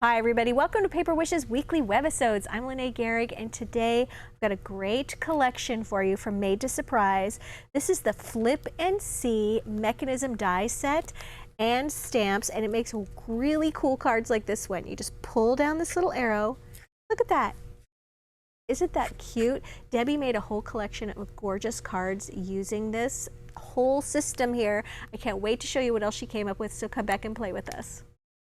Hi everybody, welcome to Paper Wishes weekly webisodes. I'm Lene Gehrig and today I've got a great collection for you from Made to Surprise. This is the Flip and See mechanism die set and stamps, and it makes really cool cards like this one. You just pull down this little arrow. Look at that. Isn't that cute? Debbie made a whole collection of gorgeous cards using this whole system here. I can't wait to show you what else she came up with, so come back and play with us.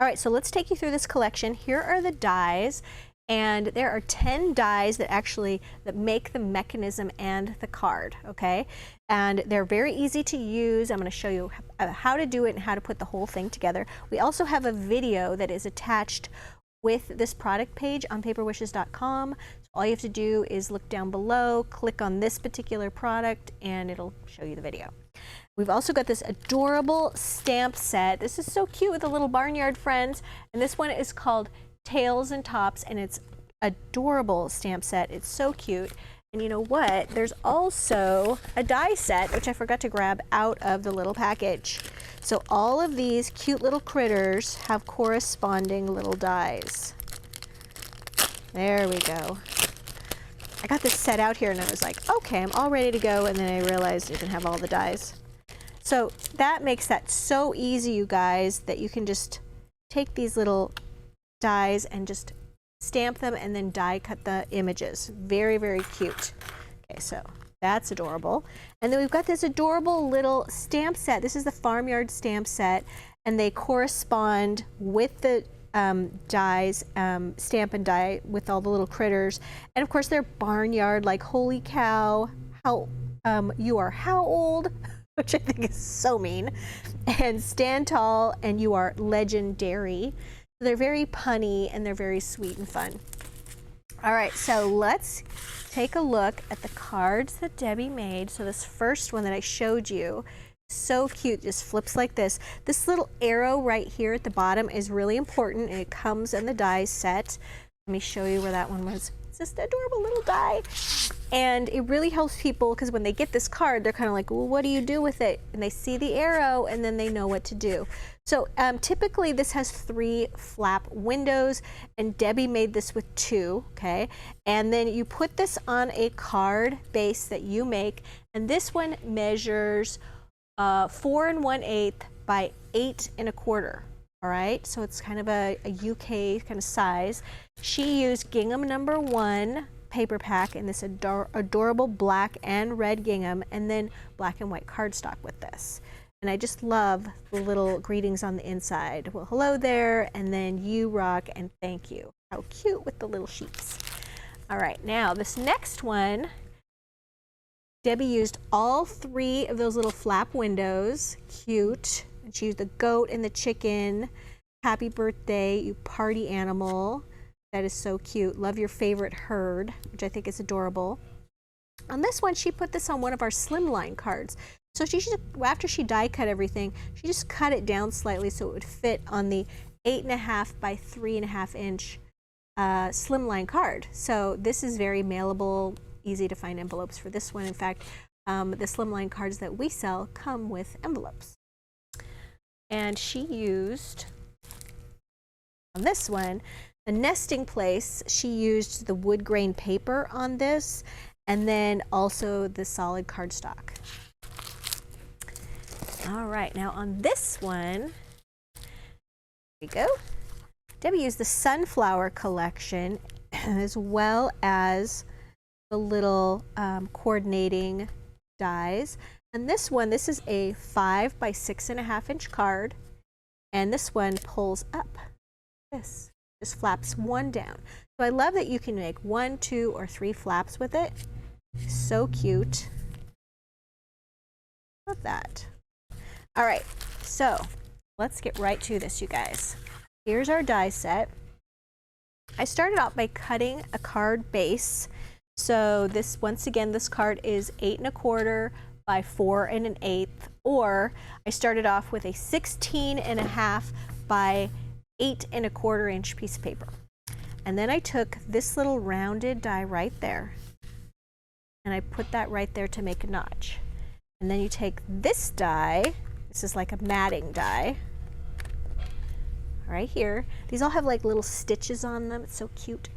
All right, so let's take you through this collection. Here are the dies, and there are 10 dies that make the mechanism and the card, okay? And they're very easy to use. I'm going to show you how to do it and how to put the whole thing together. We also have a video that is attached with this product page on paperwishes.com. So all you have to do is look down below, click on this particular product, and it'll show you the video. We've also got this adorable stamp set. This is so cute with the little barnyard friends. And this one is called Tails and Tops, and it's adorable stamp set. It's so cute. And you know what? There's also a die set, which I forgot to grab out of the little package. So all of these cute little critters have corresponding little dies. There we go. I got this set out here and I was like, okay, I'm all ready to go. And then I realized it didn't have all the dies. So that makes that so easy, you guys, that you can just take these little dies and just stamp them and then die cut the images. Very, very cute. Okay, so that's adorable. And then we've got this adorable little stamp set. This is the Farmyard stamp set, and they correspond with the dies, stamp and die with all the little critters. And of course they're barnyard, like holy cow, how you are how old? Which I think is so mean, and stand tall, and you are legendary. They're very punny and they're very sweet and fun. All right, so let's take a look at the cards that Debbie made. So this first one that I showed you, so cute, just flips like this. This little arrow right here at the bottom is really important, and it comes in the die set. Let me show you where that one was. It's just an adorable little die. And it really helps people because when they get this card, they're kind of like, well, what do you do with it? And they see the arrow and then they know what to do. So typically this has 3 flap windows, and Debbie made this with 2, okay? And then you put this on a card base that you make, and this one measures 4 1/8 by 8 1/4. All right, so it's kind of a UK kind of size. She used gingham #1 paper pack in this adorable black and red gingham, and then black and white cardstock with this. And I just love the little greetings on the inside. Well, hello there, and then you rock and thank you. How cute with the little sheets. All right, now this next one, Debbie used all 3 of those little flap windows. Cute. And she used the goat and the chicken. Happy birthday, you party animal. That is so cute. Love your favorite herd, which I think is adorable. On this one, she put this on one of our slimline cards. So she just, after she die cut everything, she just cut it down slightly so it would fit on the 8.5 by 3.5 inch slimline card. So this is very mailable, easy to find envelopes for this one. In fact, the slimline cards that we sell come with envelopes. And she used, on this one, the nesting place, she used the wood grain paper on this, and then also the solid cardstock. All right, now on this one, here we go. Debbie used the sunflower collection as well as the little coordinating dies. And this one, this is a 5 by 6.5 inch card, and this one pulls up. This just flaps one down. So I love that you can make 1, 2, or 3 flaps with it. So cute. Love that. All right, so let's get right to this, you guys. Here's our die set. I started out by cutting a card base. So this, once again, this card is 8 1/4 by 4 1/8, or I started off with a 16.5 by 8 1/4 inch piece of paper. And then I took this little rounded die right there, and I put that right there to make a notch. And then you take this die, this is like a matting die, right here. These all have like little stitches on them. It's so cute.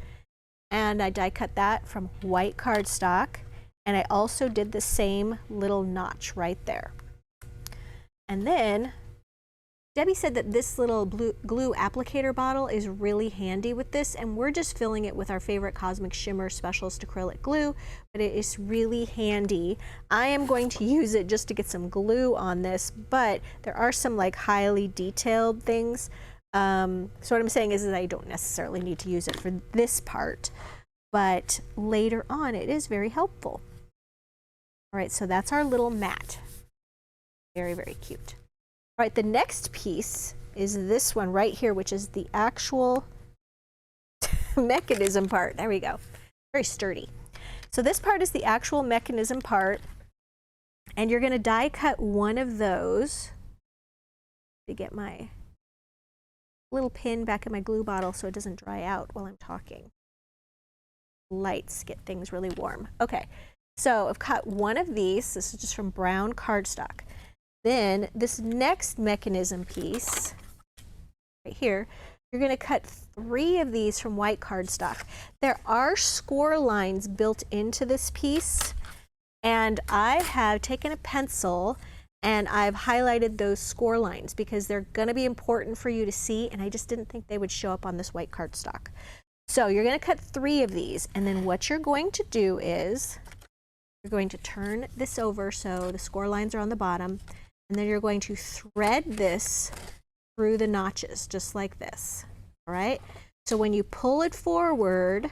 And I die cut that from white cardstock. And I also did the same little notch right there. And then Debbie said that this little glue applicator bottle is really handy with this, and we're just filling it with our favorite Cosmic Shimmer Specialist acrylic glue, but it is really handy. I am going to use it just to get some glue on this, but there are some like highly detailed things. So what I'm saying is that I don't necessarily need to use it for this part, but later on it is very helpful. All right, so that's our little mat. Very, very cute. All right, the next piece is this one right here, which is the actual mechanism part. There we go. Very sturdy. So this part is the actual mechanism part, and you're going to die cut one of those to get my little pin back in my glue bottle so it doesn't dry out while I'm talking. Lights get things really warm. Okay, so I've cut one of these. This is just from brown cardstock. Then this next mechanism piece right here, you're going to cut 3 of these from white cardstock. There are score lines built into this piece, and I have taken a pencil and I've highlighted those score lines because they're going to be important for you to see, and I just didn't think they would show up on this white cardstock. So you're going to cut 3 of these, and then what you're going to do is you're going to turn this over so the score lines are on the bottom. And then you're going to thread this through the notches, just like this, all right? So when you pull it forward,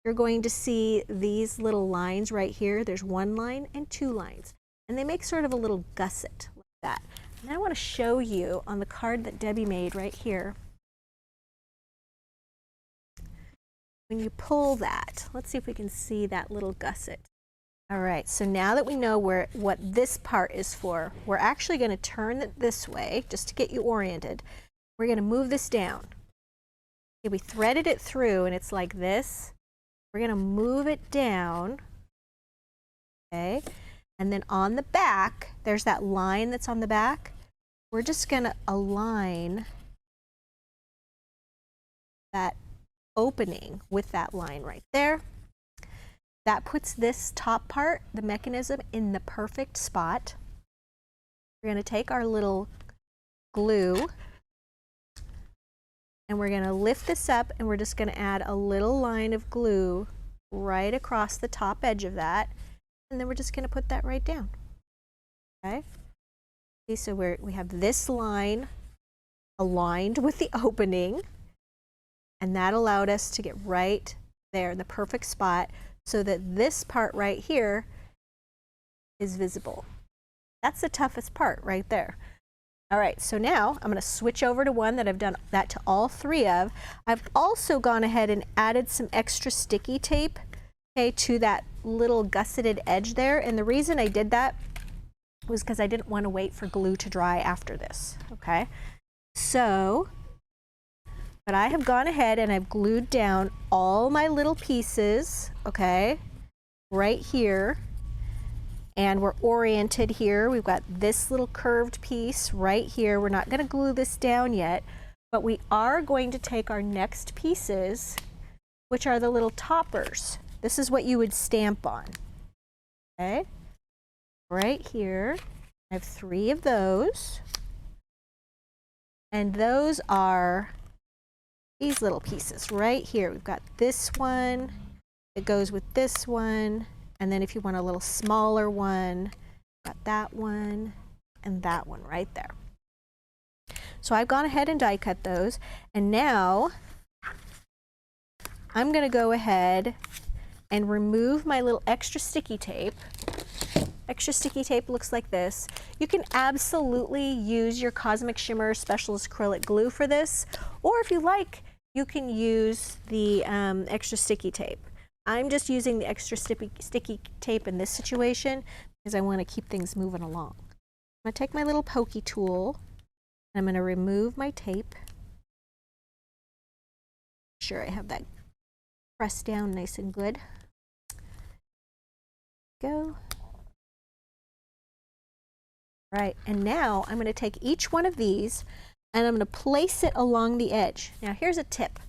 you're going to see these little lines right here. There's 1 line and 2 lines, and they make sort of a little gusset like that. And I want to show you on the card that Debbie made right here. When you pull that, let's see if we can see that little gusset. All right, so now that we know what this part is for, we're actually going to turn it this way just to get you oriented. We're going to move this down. Okay, we threaded it through and it's like this. We're going to move it down. Okay, and then on the back, there's that line that's on the back. We're just going to align that opening with that line right there. That puts this top part, the mechanism, in the perfect spot. We're going to take our little glue and we're going to lift this up, and we're just going to add a little line of glue right across the top edge of that, and then we're just going to put that right down. Okay? See, so we have this line aligned with the opening, and that allowed us to get right there in the perfect spot, so that this part right here is visible. That's the toughest part right there. All right, so now I'm going to switch over to one that I've done that to all 3 of. I've also gone ahead and added some extra sticky tape, okay, to that little gusseted edge there. And the reason I did that was because I didn't want to wait for glue to dry after this, okay? So, but I have gone ahead and I've glued down all my little pieces, okay, right here. And we're oriented here. We've got this little curved piece right here. We're not going to glue this down yet, but we are going to take our next pieces, which are the little toppers. This is what you would stamp on, okay? Right here, I have 3 of those. And those are these little pieces right here. We've got this one, it goes with this one, and then if you want a little smaller one, got that one and that one right there. So I've gone ahead and die cut those, and now I'm going to go ahead and remove my little extra sticky tape. Extra sticky tape looks like this. You can absolutely use your Cosmic Shimmer Specialist acrylic glue for this, or if you like, you can use the extra sticky tape. I'm just using the extra sticky tape in this situation because I want to keep things moving along. I'm going to take my little pokey tool and I'm going to remove my tape. Make sure I have that pressed down nice and good. Go. Right, and now I'm going to take each one of these. and I'm going to place it along the edge. Now here's a tip.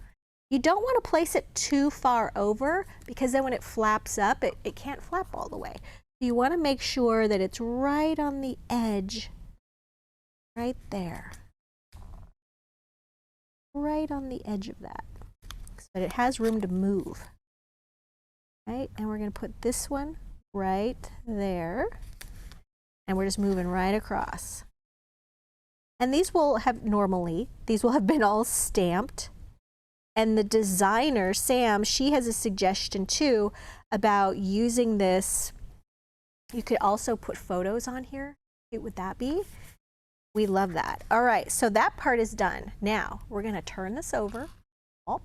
You don't want to place it too far over because then when it flaps up, it can't flap all the way. You want to make sure that it's right on the edge, right there. Right on the edge of that, so that it has room to move. Right, and we're going to put this one right there, and we're just moving right across. And these will have been all stamped. And the designer, Sam, she has a suggestion too about using this. You could also put photos on here. What would that be? We love that. All right, so that part is done. Now we're going to turn this over. All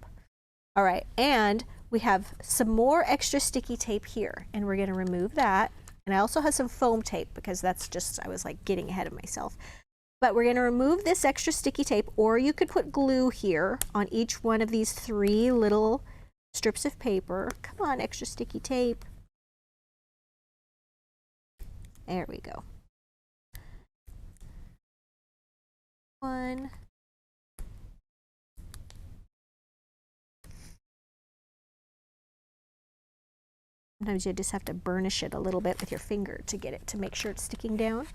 right, and we have some more extra sticky tape here, and we're going to remove that. And I also have some foam tape because that's just, I was like getting ahead of myself. But we're going to remove this extra sticky tape, or you could put glue here on each one of these 3 little strips of paper. Come on, extra sticky tape. There we go. 1. Sometimes you just have to burnish it a little bit with your finger to get it to make sure it's sticking down.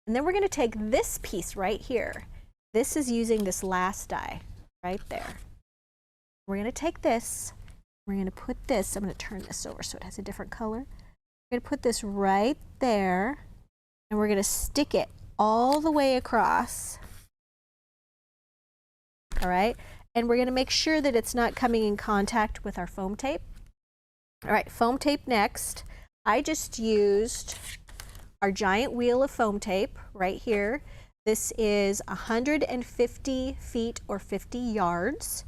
And then we're going to take this piece right here. This is using this last die right there. We're going to take this, we're going to put this, I'm going to turn this over so it has a different color. We're going to put this right there, and we're going to stick it all the way across. All right, and we're going to make sure that it's not coming in contact with our foam tape. All right, foam tape next. I just used our giant wheel of foam tape right here. This is 150 feet or 50 yards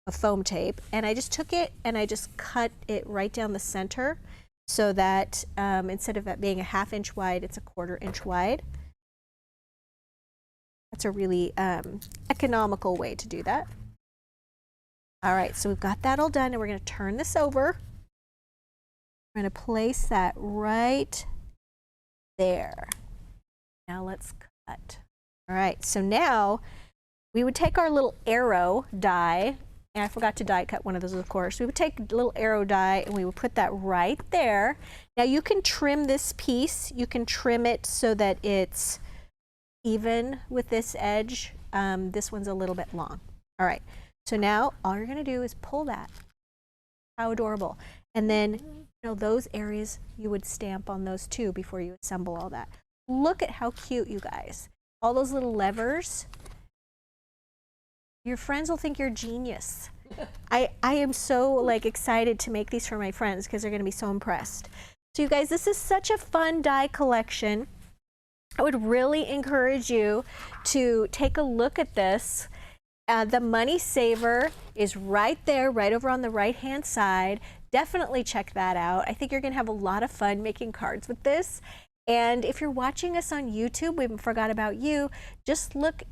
of foam tape, and I just took it and I just cut it right down the center so that instead of it being a 1/2 inch wide, it's a 1/4 inch wide. That's a really economical way to do that. All right, so we've got that all done, and we're going to turn this over. We're going to place that right there. Now let's cut. All right, so now we would take our little arrow die, and I forgot to die cut one of those, of course. We would take a little arrow die and we would put that right there. Now you can trim this piece. You can trim it so that it's even with this edge. This one's a little bit long. All right, so now all you're gonna do is pull that. How adorable. And then, you know, those areas you would stamp on those too before you assemble all that. Look at how cute, you guys. All those little levers. Your friends will think you're genius. I am so like excited to make these for my friends because they're going to be so impressed. So you guys, this is such a fun die collection. I would really encourage you to take a look at this. The Money Saver is right there, right over on the right-hand side. Definitely check that out. I think you're going to have a lot of fun making cards with this. And if you're watching us on YouTube, we forgot about you, just look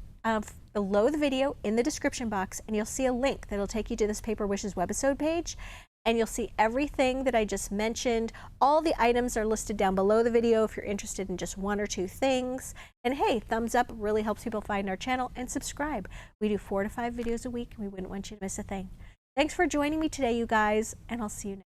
below the video in the description box and you'll see a link that'll take you to this Paper Wishes webisode page. And you'll see everything that I just mentioned. All the items are listed down below the video if you're interested in just 1 or 2 things. And hey, thumbs up really helps people find our channel, and subscribe. We do 4 to 5 videos a week and we wouldn't want you to miss a thing. Thanks for joining me today, you guys, and I'll see you next time.